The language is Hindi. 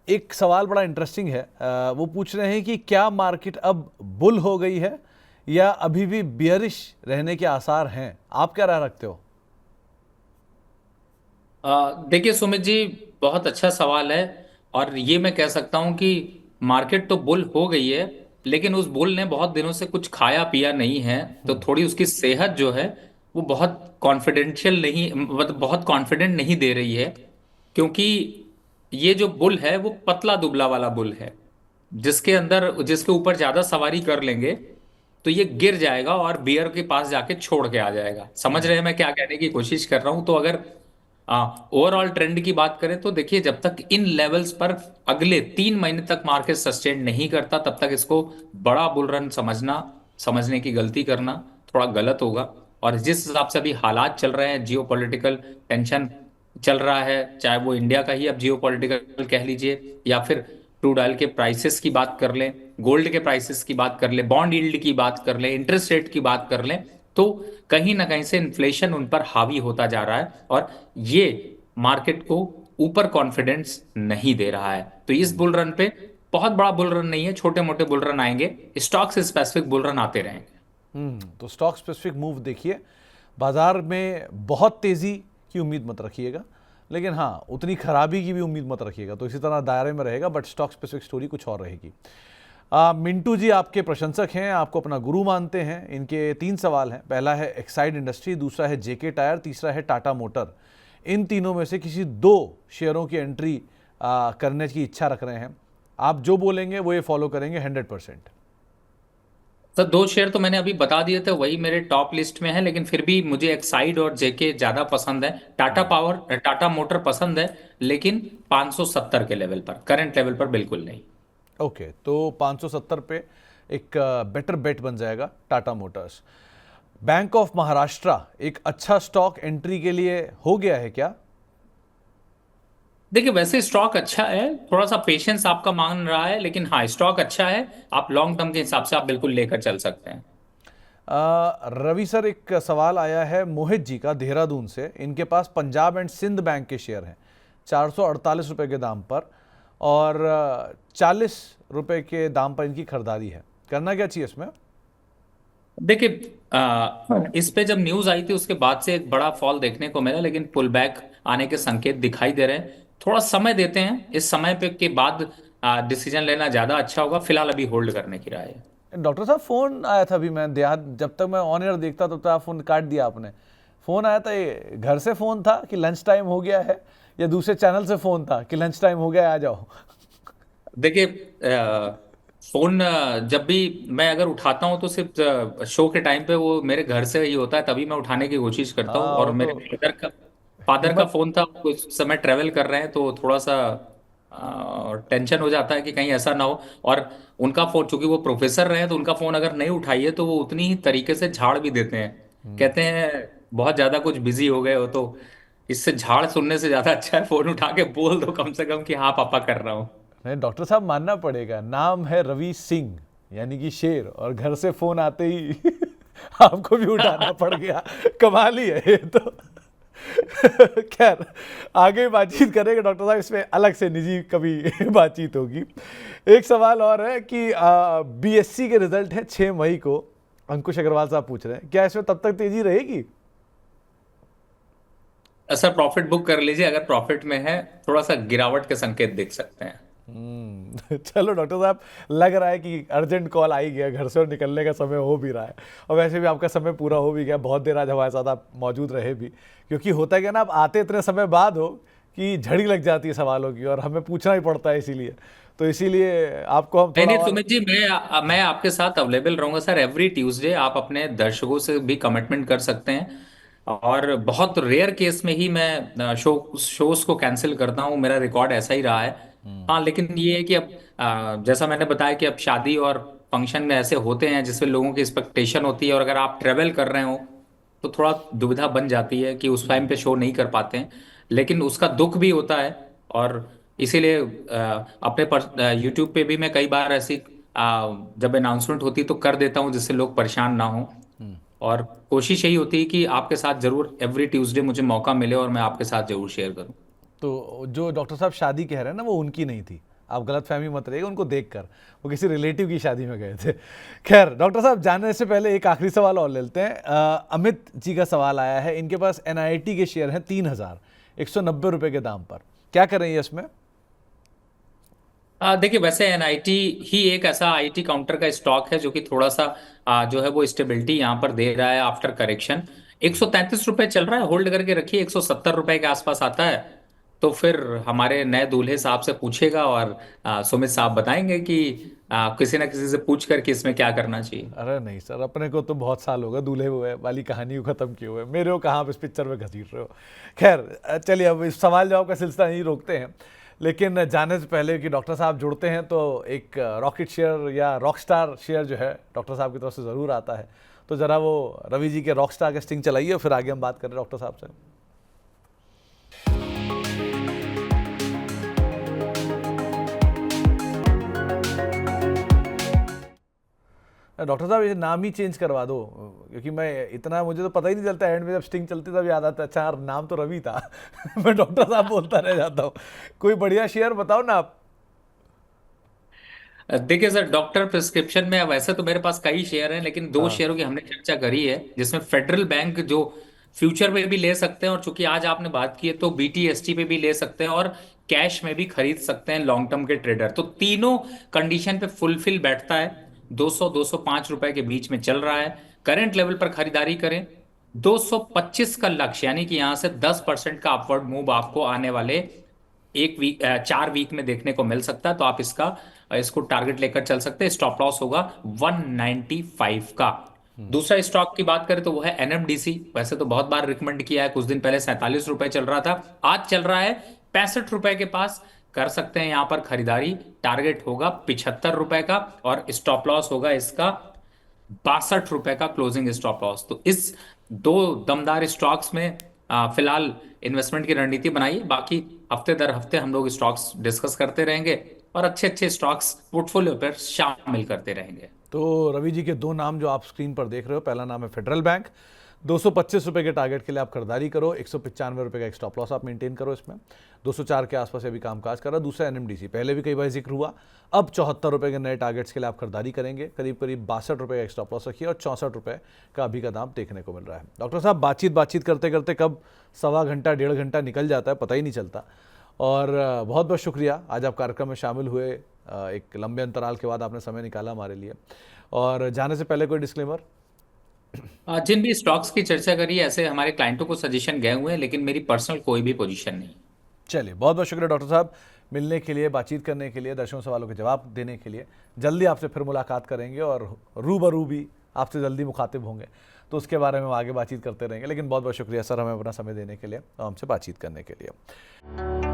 एक सवाल बड़ा इंटरेस्टिंग है। वो पूछ रहे हैं कि क्या मार्केट अब बुल हो गई है या अभी भी बियरिश रहने के आसार हैं? आप क्या राय रखते हो? देखिए सुमित जी, बहुत अच्छा सवाल है। और ये मैं कह सकता हूँ कि मार्केट तो बुल हो गई है, लेकिन उस बुल ने बहुत दिनों से कुछ खाया पिया नहीं है। तो थोड़ी उसकी सेहत जो है वो बहुत कॉन्फिडेंशियल नहीं, मतलब बहुत कॉन्फिडेंट नहीं दे रही है। क्योंकि ये जो बुल है वो पतला दुबला वाला बुल है, जिसके ऊपर ज्यादा सवारी कर लेंगे तो ये गिर जाएगा और बियर के पास जाके छोड़ के आ जाएगा। समझ रहे हैं मैं क्या कहने की कोशिश कर रहा हूं? तो अगर ओवरऑल ट्रेंड की बात करें तो देखिए, जब तक इन लेवल्स पर अगले 3 महीने तक मार्केट सस्टेन नहीं करता तब तक इसको बड़ा बुल रन समझने की गलती करना थोड़ा गलत होगा। और जिस हिसाब से अभी हालात चल रहे हैं, जियो पॉलिटिकल टेंशन चल रहा है, चाहे वो इंडिया का ही अब जियो पॉलिटिकल कह लीजिए, या फिर क्रूड ऑयल के प्राइसेस की बात कर लें, गोल्ड के प्राइसेस की बात कर लें, बॉन्ड यील्ड की बात कर लें, इंटरेस्ट रेट की बात कर लें, तो कहीं ना कहीं से इन्फ्लेशन उन पर हावी होता जा रहा है और ये मार्केट को ऊपर कॉन्फिडेंस नहीं दे रहा है। तो इस बुल रन पे बहुत बड़ा बुल रन नहीं है, छोटे मोटे बुल रन आएंगे, स्टॉक से स्पेसिफिक बुल रन आते रहेंगे। तो स्टॉक स्पेसिफिक मूव देखिए। बाजार में बहुत तेजी की उम्मीद मत रखिएगा, लेकिन हाँ उतनी खराबी की भी उम्मीद मत रखिएगा। तो इसी तरह दायरे में रहेगा, बट स्टॉक स्पेसिफिक स्टोरी कुछ और रहेगी। मिंटू जी आपके प्रशंसक हैं, आपको अपना गुरु मानते हैं। इनके 3 सवाल हैं। पहला है एक्साइड इंडस्ट्री, दूसरा है जेके टायर, तीसरा है टाटा मोटर। इन तीनों में से किसी 2 शेयरों की एंट्री करने की इच्छा रख रहे हैं। आप जो बोलेंगे वो ये फॉलो करेंगे 100%। सर, 2 शेयर तो मैंने अभी बता दिए थे, वही मेरे टॉप लिस्ट में है, लेकिन फिर भी मुझे एक्साइड और जेके ज्यादा पसंद है। टाटा मोटर पसंद है, लेकिन 570 के लेवल पर, करंट लेवल पर बिल्कुल नहीं। ओके, तो 570 पे एक बेटर बेट बन जाएगा Tata Motors. Bank of Maharashtra एक अच्छा स्टॉक एंट्री के लिए हो गया है क्या? देखिए, वैसे स्टॉक अच्छा है, थोड़ा सा पेशेंस आपका मांग रहा है, लेकिन हाँ स्टॉक अच्छा है। आप लॉन्ग टर्म के हिसाब से आप बिल्कुल लेकर चल सकते हैं। रवि सर, एक सवाल आया है मोहित जी का देहरादून से। इनके पास पंजाब एंड सिंध बैंक के शेयर हैं 448 रुपये के दाम पर, और 40 रुपये के दाम पर इनकी खरीदारी है। करना क्या चाहिए इसमें? देखिए, इस पे जब न्यूज आई थी उसके बाद से एक बड़ा फॉल देखने को मिला, लेकिन पुल बैक आने के संकेत दिखाई दे रहे हैं। थोड़ा समय देते हैं, इस समय पे के बाद डिसीजन लेना ज्यादा अच्छा होगा। फिलहाल अभी होल्ड करने की राय है। डॉक्टर साहब, फ़ोन आया था अभी, मैं देहात जब तक मैं ऑन एयर देखता तब तक आप फ़ोन काट दिया आपने। फ़ोन आया था, ये घर से फ़ोन था कि लंच टाइम हो गया है, या दूसरे चैनल से फ़ोन था कि लंच टाइम हो गया है आ जाओ? देखिए, फोन जब भी मैं अगर उठाता हूँ तो सिर्फ शो के टाइम पे वो मेरे घर से ही होता है, तभी मैं उठाने की कोशिश करता हूँ। हाँ, और वो तो मेरे फादर का हिम्मत। फोन था, उस समय ट्रेवल कर रहे हैं तो थोड़ा सा टेंशन हो जाता है कि कहीं ऐसा ना हो। और उनका फोन, चूंकि वो प्रोफेसर रहे हैं, तो उनका फोन अगर नहीं उठाइए तो वो उतनी ही तरीके से झाड़ भी देते हैं। कहते हैं बहुत ज्यादा कुछ बिजी हो गए हो, तो इससे झाड़ सुनने से ज्यादा अच्छा है फोन उठा के बोल दो कम से कम कि हाँ पापा कर रहा हूँ। नहीं डॉक्टर साहब, मानना पड़ेगा, नाम है रवि सिंह यानी कि शेर, और घर से फ़ोन आते ही आपको भी उठाना पड़ गया। कमाल ही है ये तो। खैर, आगे बातचीत करेंगे डॉक्टर साहब, इसमें अलग से निजी कभी बातचीत होगी। एक सवाल और है कि बीएससी के रिजल्ट है 6 मई को। अंकुश अग्रवाल साहब पूछ रहे हैं क्या इसमें तब तक तेजी रहेगी? सर, प्रॉफिट बुक कर लीजिए, अगर प्रॉफिट में है थोड़ा सा गिरावट के संकेत देख सकते हैं। चलो डॉक्टर साहब, लग रहा है कि अर्जेंट कॉल आ ही गया, घर से और निकलने का समय हो भी रहा है। और वैसे भी आपका समय पूरा हो भी गया, बहुत देर आज हमारे साथ आप मौजूद रहे भी। क्योंकि होता क्या ना, आप आते इतने समय बाद हो कि झड़ी लग जाती है सवालों की, और हमें पूछना ही पड़ता है इसीलिए। तो इसीलिए आपको हम नहीं थोड़ा नहीं और। सुमित जी, मैं आपके साथ अवेलेबल रहूंगा सर। एवरी ट्यूसडे आप अपने दर्शकों से भी कमिटमेंट कर सकते हैं। और बहुत रेयर केस में ही मैं शोज को कैंसिल करता हूँ, मेरा रिकॉर्ड ऐसा ही रहा है। हाँ, लेकिन ये है कि अब जैसा मैंने बताया कि अब शादी और फंक्शन में ऐसे होते हैं जिसमें लोगों की एक्सपेक्टेशन होती है, और अगर आप ट्रेवल कर रहे हो तो थोड़ा दुविधा बन जाती है कि उस टाइम पे शो नहीं कर पाते हैं। लेकिन उसका दुख भी होता है। और इसीलिए अपने यूट्यूब पे भी मैं कई बार ऐसी जब अनाउंसमेंट होती है तो कर देता हूँ, जिससे लोग परेशान ना हो। और कोशिश यही होती है कि आपके साथ जरूर एवरी ट्यूसडे मुझे मौका मिले और मैं आपके साथ जरूर शेयर करूँ। तो जो डॉक्टर साहब शादी कह रहे हैं ना, वो उनकी नहीं थी, आप गलतफहमी मत रहिएगा उनको देखकर, वो किसी रिलेटिव की शादी में गए थे। खैर डॉक्टर साहब, जाने से पहले एक आखिरी सवाल और लेते हैं। अमित जी का सवाल आया है, इनके पास NIT के शेयर हैं 3,190 रुपये के दाम पर, क्या करें ये इसमें? देखिए, वैसे NIT ही एक ऐसा IT काउंटर का स्टॉक है जो कि थोड़ा सा जो है वो स्टेबिलिटी यहाँ पर दे रहा है आफ्टर करेक्शन। 133 रुपए चल रहा है, होल्ड करके रखिए। 170 रुपए के आसपास आता है तो फिर हमारे नए दूल्हे साहब से पूछेगा और सुमित साहब बताएंगे कि किसी ना किसी से पूछ कर कि इसमें क्या करना चाहिए। अरे नहीं सर, अपने को तो बहुत साल हो गए दूल्हे हुए वाली कहानी को ख़त्म किए हुए, मेरे को कहाँ आप इस पिक्चर में घसीट रहे हो। खैर चलिए, अब इस सवाल जवाब का सिलसिला नहीं रोकते हैं, लेकिन जाने से पहले कि डॉक्टर साहब जुड़ते हैं तो एक रॉकेट शेयर या रॉकस्टार शेयर जो है डॉक्टर साहब की तरफ से ज़रूर आता है, तो ज़रा वो रवि जी के रॉकस्टार के स्टिंग चलाइए, फिर आगे हम बात करें डॉक्टर साहब से। डॉक्टर साहब ये नाम ही चेंज करवा दो, क्योंकि मैं इतना, मुझे तो पता ही नहीं चलता, एंड में जब स्टिंग चलती तब याद आता है अच्छा यार नाम तो रवि था। मैं डॉक्टर साहब बोलता रह जाता हूँ। कोई बढ़िया शेयर बताओ ना आप। देखिए सर, डॉक्टर प्रिस्क्रिप्शन में वैसे तो मेरे पास कई शेयर हैं, लेकिन दो हाँ। शेयरों की हमने चर्चा करी है, जिसमें फेडरल बैंक जो फ्यूचर में भी ले सकते हैं, और चूंकि आज आपने बात की है तो BTST पे भी ले सकते हैं, और कैश में भी खरीद सकते हैं लॉन्ग टर्म के ट्रेडर। तो तीनों कंडीशन पे फुलफिल बैठता है। 200-205 रुपए के बीच में चल रहा है। करंट लेवल पर खरीदारी करें। 225 का लक्ष्य, यानी कि यहां से 10% का अपवर्ड मूव आपको आने वाले 4 वीक में देखने को मिल सकता है। तो आप इसको टारगेट लेकर चल सकते हैं। स्टॉप लॉस होगा 195 का। दूसरा स्टॉक की बात करें तो वो है NMDC। वैसे तो बहुत बार रिकमेंड किया है, कुछ दिन पहले 47 रुपए चल रहा था, आज चल रहा है 65 रुपए के पास। कर सकते हैं यहां पर खरीदारी। टारगेट होगा 75 रुपए का, और स्टॉप लॉस होगा इसका 62 रुपए का क्लोजिंग स्टॉप लॉस। तो इस दो दमदार स्टॉक्स में फिलहाल इन्वेस्टमेंट की रणनीति बनाइए। बाकी हफ्ते दर हफ्ते हम लोग स्टॉक्स डिस्कस करते रहेंगे और अच्छे अच्छे स्टॉक्स पोर्टफोलियो पर शामिल करते रहेंगे। तो रवि जी के दो नाम जो आप स्क्रीन पर देख रहे हो, पहला नाम है फेडरल बैंक, 225 रुपये के टारगेट के लिए आप खरीदारी करो, 195 रुपये का एक स्टॉप लॉस आप मेंटेन करो इसमें, 204 के आसपास अभी कामकाज कर रहा है। दूसरा NMDC, पहले भी कई बार जिक्र हुआ, अब 74 रुपये के नए टारगेट्स के लिए आप खरीदारी करेंगे, करीब करीब 62 रुपये का एक स्टॉप लॉस रखिए, और 64 रुपये का अभी का दाम देखने को मिल रहा है। डॉक्टर साहब, बातचीत करते करते कब सवा घंटा 1.5 घंटा निकल जाता है पता ही नहीं चलता, और बहुत बहुत शुक्रिया आज आप कार्यक्रम में शामिल हुए, एक लंबे अंतराल के बाद आपने समय निकाला हमारे लिए। और जाने से पहले कोई डिस्क्लेमर? जिन भी स्टॉक्स की चर्चा करी, ऐसे हमारे क्लाइंटों को सजेशन गए हुए हैं, लेकिन मेरी पर्सनल कोई भी पोजीशन नहीं। चलिए, बहुत बहुत शुक्रिया डॉक्टर साहब, मिलने के लिए, बातचीत करने के लिए, दर्शकों सवालों के जवाब देने के लिए। जल्दी आपसे फिर मुलाकात करेंगे और रूबरू भी आपसे जल्दी मुखातिब होंगे, तो उसके बारे में हम आगे बातचीत करते रहेंगे। लेकिन बहुत बहुत शुक्रिया सर हमें अपना समय देने के लिए और हमसे बातचीत करने के लिए।